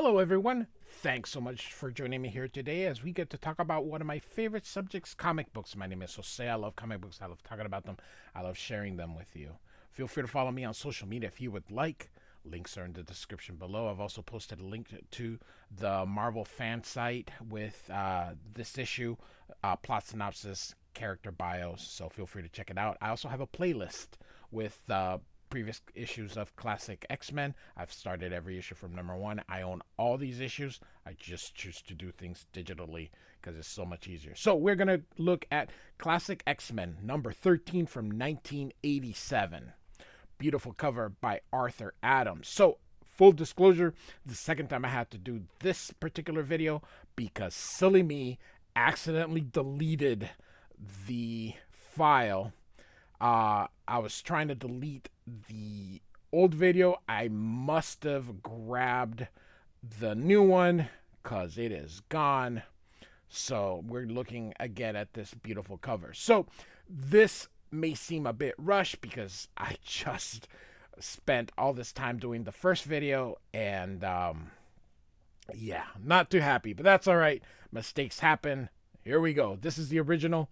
Hello, everyone. Thanks so much for joining me here today as we get to talk about one of my favorite subjects, comic books. My name is Jose. I love comic books. I love talking about them. I love sharing them with you. Feel free to follow me on social media if you would like. Links are in the description below. I've also posted a link to the Marvel fan site with this issue, plot synopsis, character bios. So feel free to check it out. I also have a playlist with previous issues of classic X-Men. I've started every issue from #1. I own all these issues. I just choose to do things digitally because it's so much easier. So we're going to look at classic X-Men number 13 from 1987. Beautiful cover by Arthur Adams. So full disclosure, the second time I had to do this particular video because silly me accidentally deleted the file. I was trying to delete the old video. I must have grabbed the new one because it is gone. So we're looking again at this beautiful cover. So this may seem a bit rushed because I just spent all this time doing the first video and yeah, not too happy, but that's all right. Mistakes happen. Here we go. This is the original,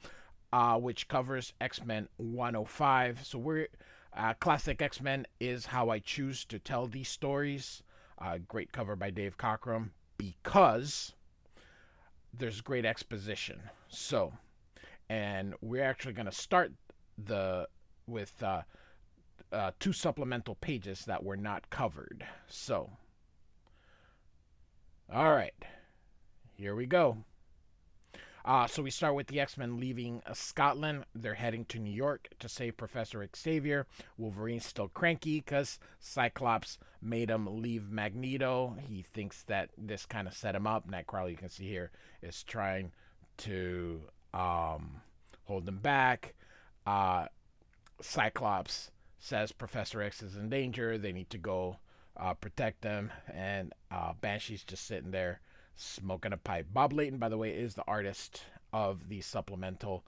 which covers X-Men 105. So we're classic X-Men is how I choose to tell these stories. Great cover by Dave Cockrum because there's great exposition. So, and we're actually going to start with two supplemental pages that were not covered. So, all right, here we go. So we start with the X-Men leaving Scotland. They're heading to New York to save Professor Xavier. Wolverine's still cranky because Cyclops made him leave Magneto. He thinks that this kind of set him up. Nightcrawler, you can see here, is trying to hold him back. Cyclops says Professor X is in danger. They need to go protect them. And Banshee's just sitting there smoking a pipe. Bob Layton, by the way, is the artist of the supplemental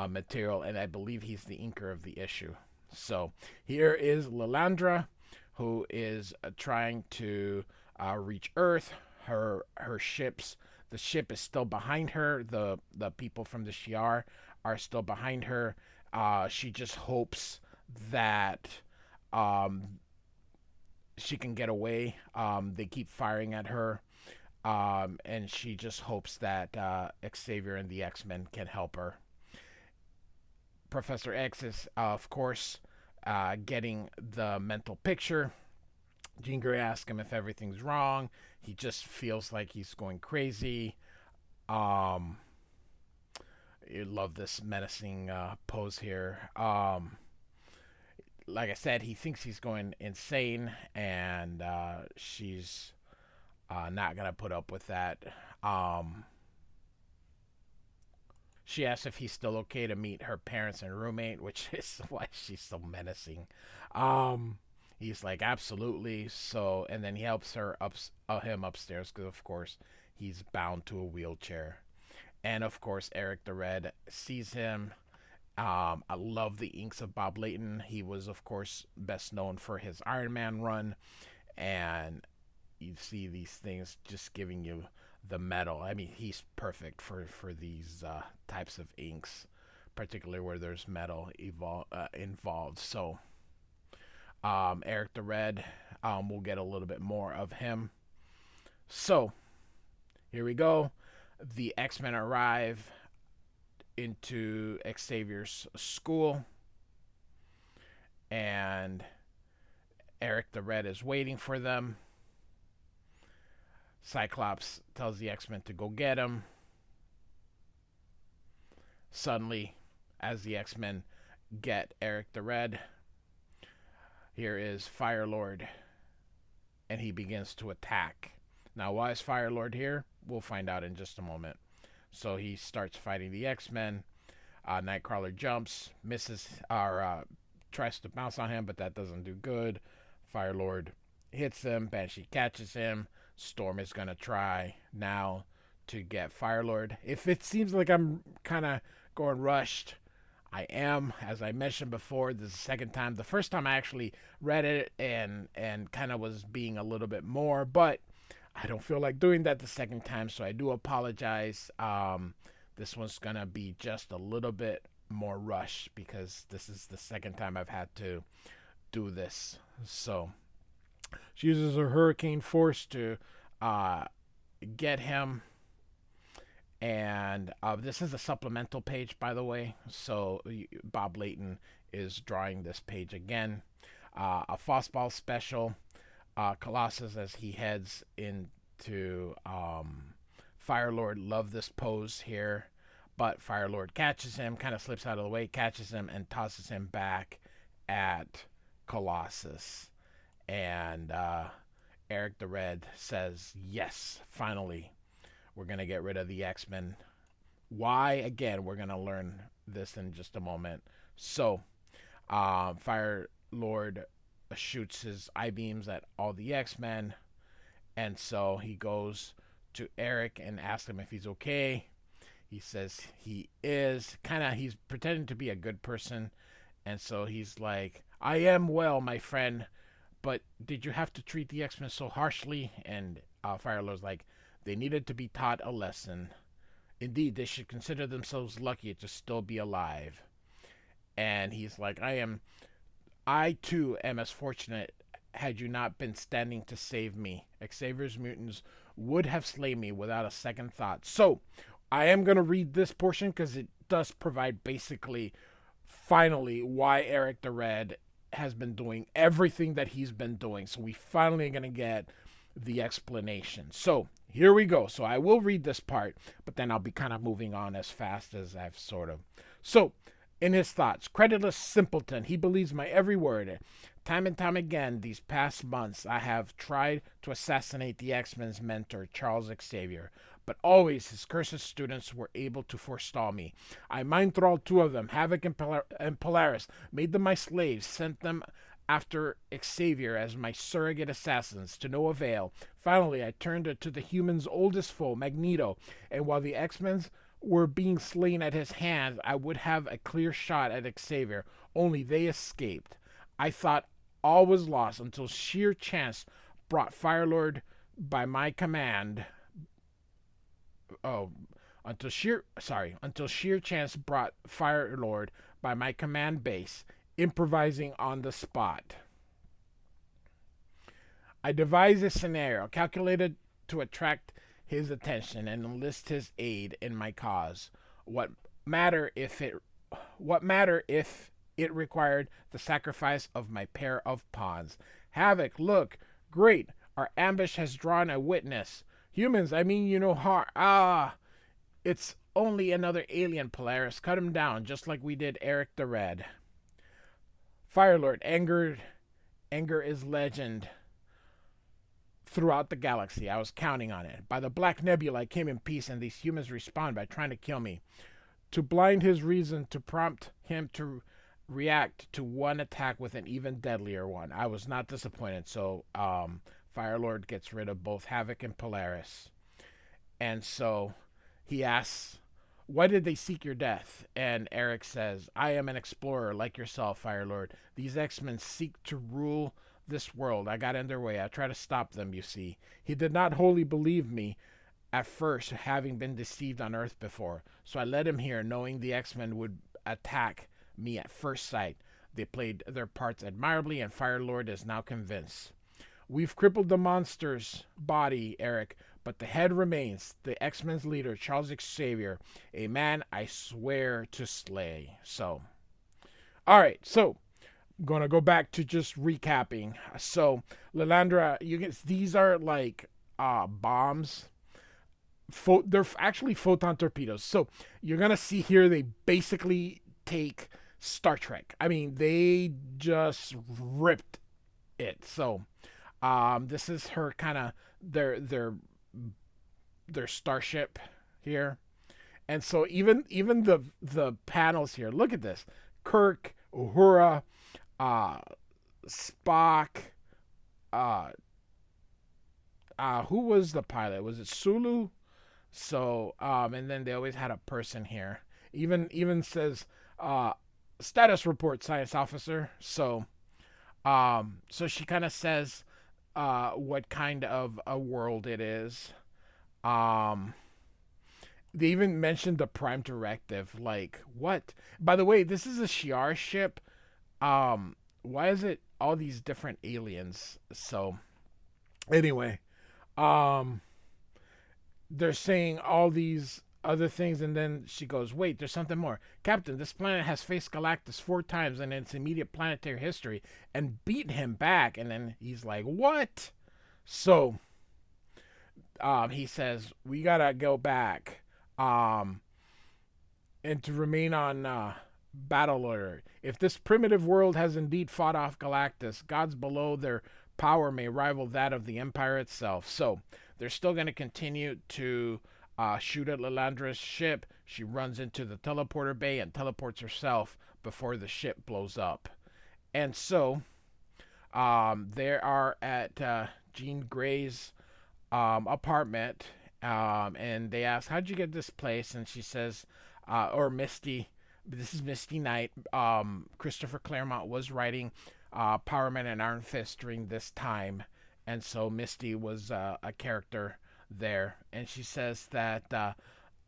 material, and I believe he's the inker of the issue. So here is Lilandra, who is trying to reach Earth. The ship is still behind her. The people from the Shi'ar are still behind her. She just hopes that she can get away. They keep firing at her. And she just hopes that Xavier and the X-Men can help her. Professor X is, of course, getting the mental picture. Jean Grey asks him if everything's wrong. He just feels like he's going crazy. You love this menacing pose here. Like I said, he thinks he's going insane, and she's not gonna put up with that. She asks if he's still okay to meet her parents and roommate, which is why she's so menacing. He's like, absolutely. So, and then he helps him upstairs because, of course, he's bound to a wheelchair. And of course, Eric the Red sees him. I love the inks of Bob Layton. He was, of course, best known for his Iron Man run, and you see these things just giving you the metal. I mean, he's perfect for these types of inks, particularly where there's metal involved. So Eric the Red, we'll get a little bit more of him. So here we go. The X-Men arrive into Xavier's school, and Eric the Red is waiting for them. Cyclops tells the X-Men to go get him. Suddenly, as the X-Men get Eric the Red, here is Firelord, and he begins to attack. Now, why is Firelord here? We'll find out in just a moment. So he starts fighting the X-Men. Nightcrawler jumps, misses, or tries to bounce on him, but that doesn't do good. Firelord hits him. Banshee catches him. Storm is going to try now to get Firelord. If it seems like I'm kind of going rushed, I am. As I mentioned before, this is the second time. The first time I actually read it and kind of was being a little bit more, but I don't feel like doing that the second time, so I do apologize. This one's gonna be just a little bit more rushed because this is the second time I've had to do this. So she uses her hurricane force to uh, get him. And this is a supplemental page, by the way. So Bob Layton is drawing this page again. A Fossball special. Colossus as he heads into Firelord. Love this pose here. But Firelord catches him, kind of slips out of the way, catches him, and tosses him back at Colossus. And Eric the Red says, yes, finally, we're going to get rid of the X-Men. Why? Again, we're going to learn this in just a moment. So, Firelord shoots his I-beams at all the X-Men. And so he goes to Eric and asks him if he's okay. He says he is. He's pretending to be a good person. And so he's like, I am well, my friend. But did you have to treat the X-Men so harshly? And Firelord's like, they needed to be taught a lesson. Indeed, they should consider themselves lucky to still be alive. And he's like, I too am as fortunate had you not been standing to save me. Xavier's mutants would have slain me without a second thought. So, I am going to read this portion because it does provide basically, finally, why Eric the Red has been doing everything that he's been doing. So we finally are going to get the explanation. So here we go. So I will read this part, but then I'll be kind of moving on as fast as I've sort of. So in his thoughts, creditless simpleton, he believes my every word. Time and time again, these past months, I have tried to assassinate the X-Men's mentor, Charles Xavier, but always his cursed students were able to forestall me. I mind-thralled two of them, Havoc and Polaris, made them my slaves, sent them after Xavier as my surrogate assassins, to no avail. Finally, I turned to the humans' oldest foe, Magneto, and while the X-Men were being slain at his hands, I would have a clear shot at Xavier, only they escaped. I thought all was lost until sheer chance brought Firelord by my command. Until sheer chance brought Firelord by my command base, improvising on the spot. I devised a scenario calculated to attract his attention and enlist his aid in my cause. What matter if it required the sacrifice of my pair of pawns? Havoc, look, great, our ambush has drawn a witness. Humans, I mean, it's only another alien, Polaris. Cut him down, just like we did Eric the Red. Firelord, anger is legend throughout the galaxy. I was counting on it. By the Black Nebula, I came in peace, and these humans respond by trying to kill me. To blind his reason, to prompt him to react to one attack with an even deadlier one. I was not disappointed, so Firelord gets rid of both Havoc and Polaris. And so he asks, why did they seek your death? And Eric says, I am an explorer like yourself, Firelord. These X-Men seek to rule this world. I got in their way. I tried to stop them, you see. He did not wholly believe me at first, having been deceived on Earth before. So I led him here, knowing the X-Men would attack me at first sight. They played their parts admirably, and Firelord is now convinced. We've crippled the monster's body, Eric, but the head remains. The X-Men's leader, Charles Xavier, a man I swear to slay. So, all right, so I'm going to go back to just recapping. So, Lilandra, these are like bombs. They're actually photon torpedoes. So, you're going to see here they basically take Star Trek. I mean, they just ripped it. So, this is her kind of their starship here, and so even the panels here. Look at this: Kirk, Uhura, Spock. Who was the pilot? Was it Sulu? So and then they always had a person here. Even says status report, science officer. So so she kind of says what kind of a world it is. Um, they even mentioned the Prime Directive. Like, what? By the way, this is a Shi'ar ship. Why is it all these different aliens? So, anyway, um, they're saying all these other things, and then she goes, wait, there's something more. Captain, this planet has faced Galactus 4 times in its immediate planetary history and beat him back. And then he's like, what? So, he says, we gotta go back. Um, and to remain on battle order. If this primitive world has indeed fought off Galactus, gods below their power may rival that of the Empire itself. So they're still going to continue to shoot at Lilandra's ship. She runs into the teleporter bay and teleports herself before the ship blows up. And so they are at Jean Grey's apartment, and they ask, how'd you get this place? And she says, or Misty, this is Misty Knight. Christopher Claremont was writing Power Man and Iron Fist during this time, and so Misty was a character there. And she says that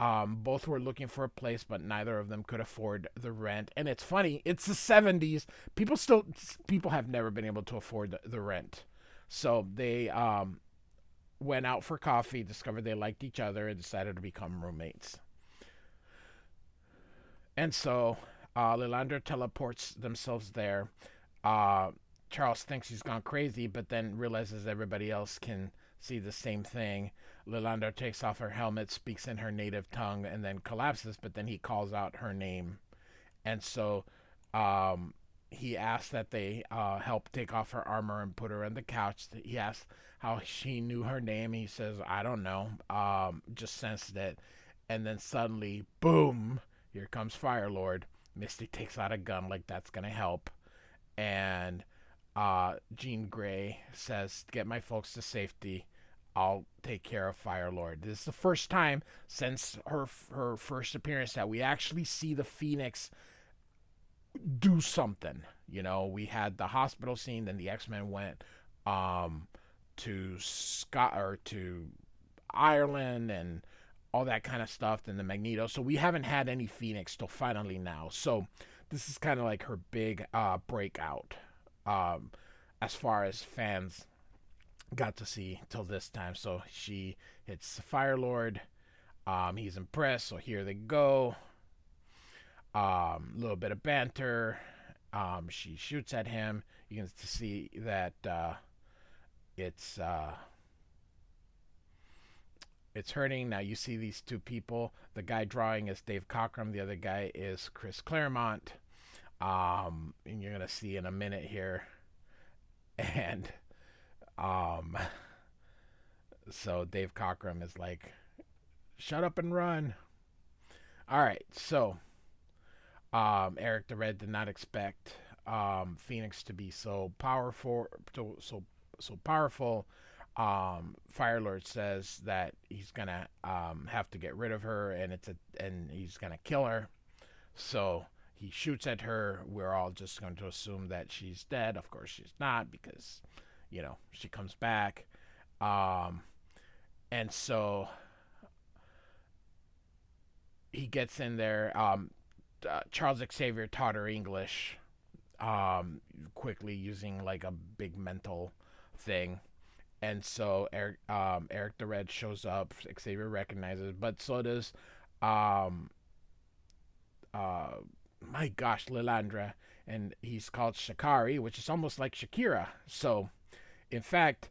both were looking for a place, but neither of them could afford the rent. And it's funny, it's the 70s. People have never been able to afford the rent, so they went out for coffee, discovered they liked each other, and decided to become roommates. And so Lilandra teleports themselves there. Uh, Charles thinks he's gone crazy, but then realizes everybody else can see the same thing. Lilandra takes off her helmet, speaks in her native tongue, and then collapses, but then he calls out her name. And so he asks that they help take off her armor and put her on the couch. He asks how she knew her name. He says, I don't know, just sensed it. And then suddenly, boom, here comes Firelord. Misty takes out a gun like that's going to help. And Jean Grey says, get my folks to safety. I'll take care of Firelord. This is the first time since her first appearance that we actually see the Phoenix do something. You know, we had the hospital scene, then the X-Men went to Scott or to Ireland and all that kind of stuff, then the Magneto. So we haven't had any Phoenix till finally now. So this is kind of like her big breakout as far as fans got to see till this time. So she hits Firelord. He's impressed, so here they go. A little bit of banter. She shoots at him. You can see that it's hurting. Now you see these two people. The guy drawing is Dave Cockrum. The other guy is Chris Claremont. And you're gonna see in a minute here. And so Dave Cockrum is like, shut up and run. All right, so Eric the Red did not expect Phoenix to be so powerful. So powerful. Firelord says that he's gonna have to get rid of her, and he's gonna kill her. So he shoots at her. We're all just going to assume that she's dead. Of course, she's not, because she comes back. And so he gets in there. Charles Xavier taught her English quickly, using like a big mental thing. And so Eric the Red shows up. Xavier recognizes, but so does my gosh, Lilandra, and he's called Shakari, which is almost like Shakira. So, in fact,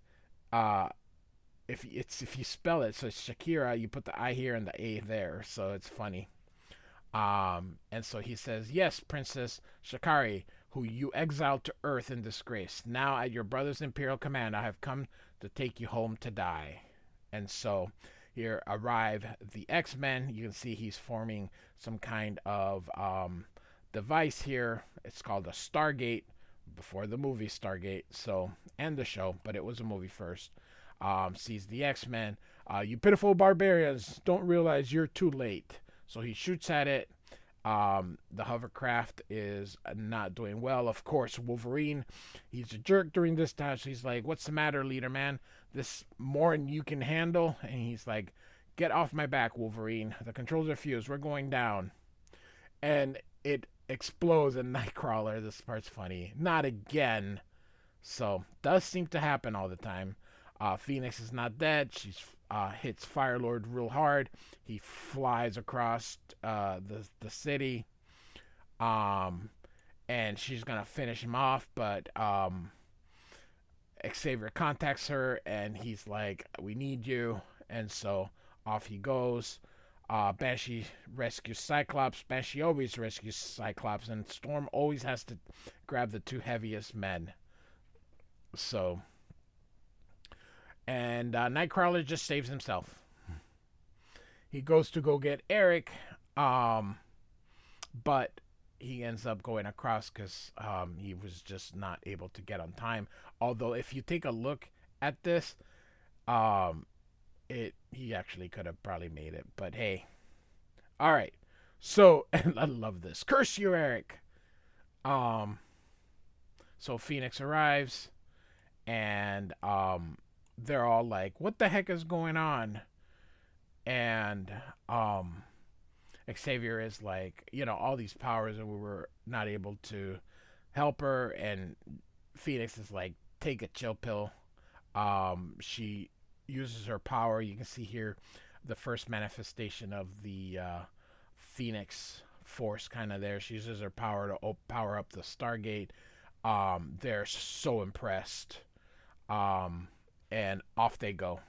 if you spell it, so it's Shakira, you put the I here and the A there, so it's funny. And so he says, yes, Princess Shakari, who you exiled to Earth in disgrace. Now, at your brother's imperial command, I have come to take you home to die. And so here arrive the X-Men. You can see he's forming some kind of device here. It's called a Stargate, before the movie Stargate, so, and the show, but it was a movie first. Sees the X-Men. You pitiful barbarians don't realize you're too late. So he shoots at it. The hovercraft is not doing well. Of course, Wolverine, he's a jerk during this time. So he's like, "What's the matter, leader man? This more than you can handle?" And he's like, "Get off my back, Wolverine. The controls are fused. We're going down." And it explodes in Nightcrawler. This part's funny. Not again. So does seem to happen all the time. Phoenix is not dead. She's hits Firelord real hard. He flies across the city, um, and she's gonna finish him off. But Xavier contacts her, and he's like, "We need you," and so off he goes. Banshee rescues Cyclops. Banshee always rescues Cyclops, and Storm always has to grab the two heaviest men. So, and Nightcrawler just saves himself. He goes to go get Eric, um, but he ends up going across because he was just not able to get on time. Although, if you take a look at this, um, he actually could have probably made it. But hey, all right. So, and I love this. Curse you, Eric. Um, so Phoenix arrives, and they're all like, "What the heck is going on?" And Xavier is like, all these powers, and we were not able to help her. And Phoenix is like, "Take a chill pill." She uses her power. You can see here the first manifestation of the Phoenix force kind of there. She uses her power to power up the Stargate. They're so impressed. And off they go.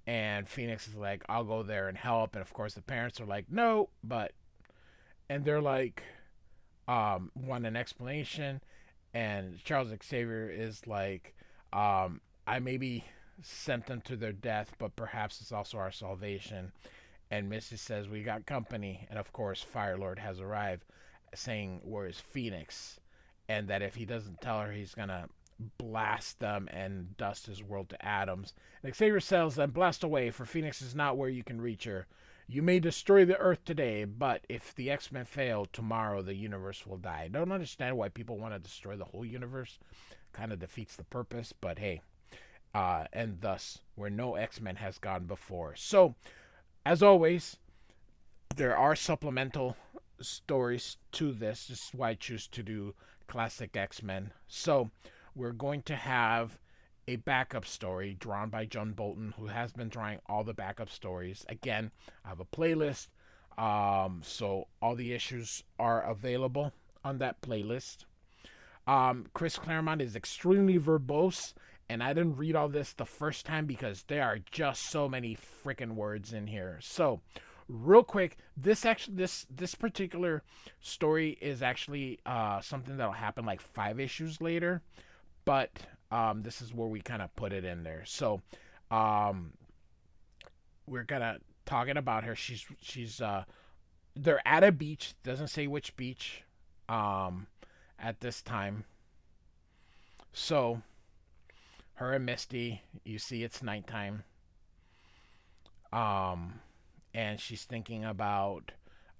And Phoenix is like, "I'll go there and help." And of course, the parents are like, "No," and they're like, want an explanation. And Charles Xavier is like, "I maybe sent them to their death, but perhaps it's also our salvation." And Missy says, "We got company." And of course, Firelord has arrived, saying, "Where is Phoenix?" And that if he doesn't tell her, he's gonna blast them and dust his world to atoms. And Xavier tells them, "Blast away, for Phoenix is not where you can reach her. You may destroy the Earth today, but if the X-Men fail, tomorrow the universe will die." I don't understand why people want to destroy the whole universe. Kind of defeats the purpose, but hey. And thus, where no X-Men has gone before. So, as always, there are supplemental stories to this. This is why I choose to do classic X-Men. So, we're going to have a backup story drawn by John Bolton, who has been drawing all the backup stories. Again, I have a playlist, so all the issues are available on that playlist. Chris Claremont is extremely verbose, and I didn't read all this the first time because there are just so many freaking words in here. So, real quick, this particular story is actually something that'll happen like 5 issues later. But this is where we kind of put it in there. So we're gonna talking about her. She's they're at a beach. Doesn't say which beach at this time. So her and Misty, you see it's nighttime. And she's thinking about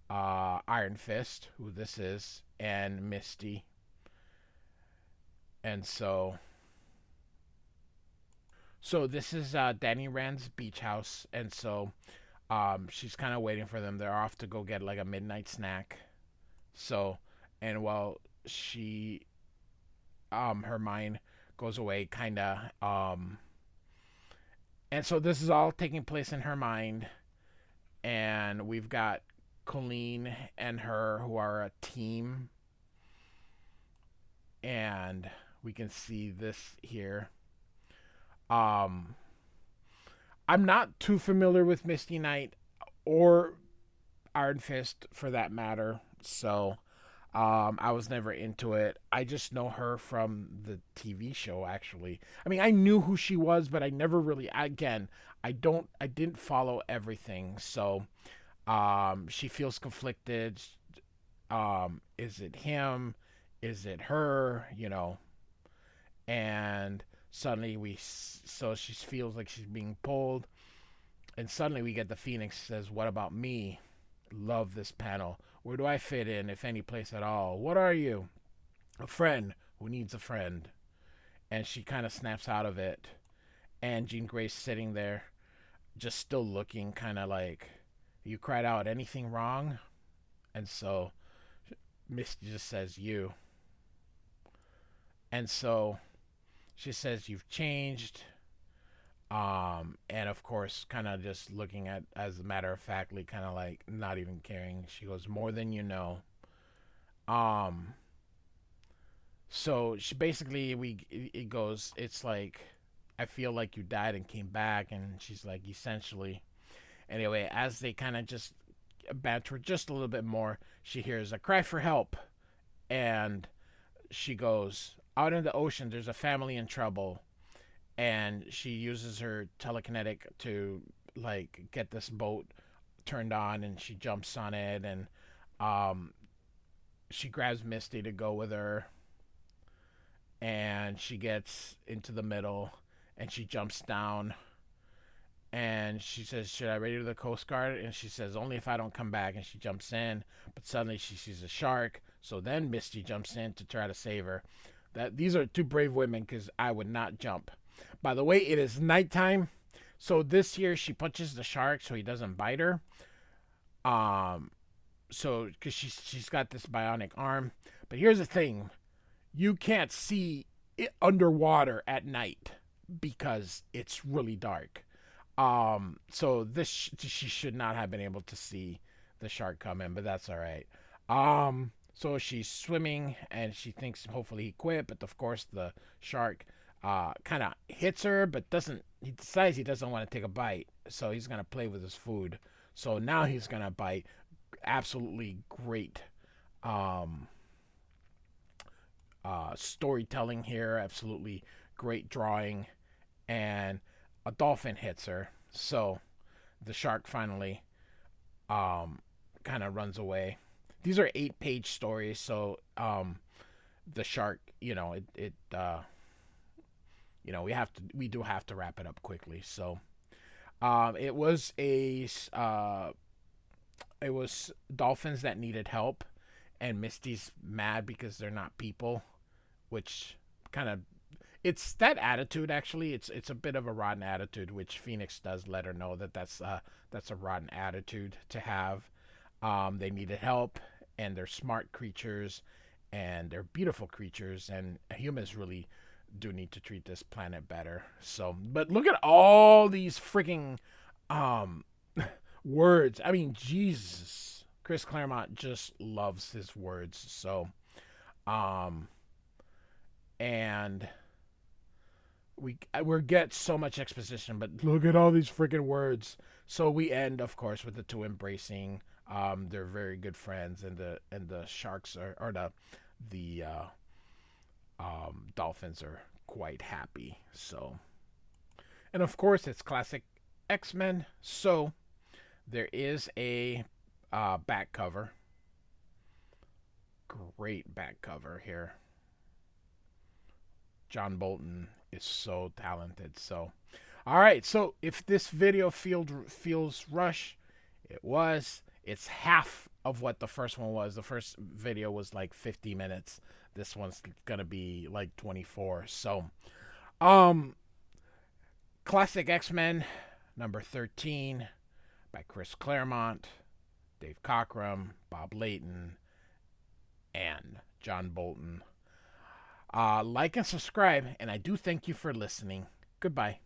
Iron Fist, who this is, and Misty. And so this is Danny Rand's beach house, and so she's kind of waiting for them. They're off to go get like a midnight snack. So, and while she her mind goes away, kind of and so this is all taking place in her mind, and we've got Colleen and her who are a team, and we can see this here. Um, I'm not too familiar with Misty Knight or Iron Fist for that matter, so I was never into it. I just know her from the TV show. Actually, I mean, I knew who she was, but I never really. Again, I didn't follow everything, so she feels conflicted. Is it him? Is it her? And suddenly so she feels like she's being pulled, and suddenly we get the Phoenix says, "What about me?" Love this panel. Where do I fit in, if any place at all? What are you? A friend who needs a friend. And she kind of snaps out of it. And Jean Grey's sitting there, just still looking, kind of like, you cried out, anything wrong? And so Misty just says, you. And so she says, you've changed. And of course, kind of just looking at, as a matter of factly, kind of like not even caring. She goes, more than you know. So she basically, it goes, it's like, I feel like you died and came back. And she's like, essentially. Anyway, as they kind of just banter just a little bit more, she hears a cry for help. And she goes, out in the ocean, there's a family in trouble. And she uses her telekinetic to like get this boat turned on, and she jumps on it, and she grabs Misty to go with her, and she gets into the middle, and she jumps down, and she says, should I radio the Coast Guard? And she says, only if I don't come back. And she jumps in, but suddenly she sees a shark. So then Misty jumps in to try to save her. These are two brave women, because I would not jump. By the way, it is nighttime. So this year she punches the shark so he doesn't bite her. So because she's got this bionic arm. But here's the thing. You can't see it underwater at night because it's really dark. So she should not have been able to see the shark come in, but that's all right. So she's swimming, and she thinks hopefully he quit, but of course the shark kind of hits her, but he decides he doesn't want to take a bite, so he's going to play with his food. So now he's going to bite. Absolutely great storytelling here, absolutely great drawing, and a dolphin hits her, so the shark finally kind of runs away. These are 8-page stories, so the shark, we do have to wrap it up quickly. So it was dolphins that needed help, and Misty's mad because they're not people, which kind of, it's that attitude. Actually, it's a bit of a rotten attitude, which Phoenix does let her know that's a rotten attitude to have. They needed help, and they're smart creatures, and they're beautiful creatures, and humans really do need to treat this planet better. So, but look at all these freaking words. I mean, Jesus, Chris Claremont just loves his words. So, and we get so much exposition, but look at all these freaking words. So we end, of course, with the two embracing. They're very good friends, and the sharks the dolphins are quite happy. So, and of course, it's classic X-Men. So there is a back cover. Great back cover here. John Bolton is so talented. So, all right. So if this video feels rushed, it was. It's half of what the first one was. The first video was like 50 minutes. This one's gonna be like 24. So, classic X-Men number 13 by Chris Claremont, Dave Cockrum, Bob Layton, and John Bolton. Like and subscribe, and I do thank you for listening. Goodbye.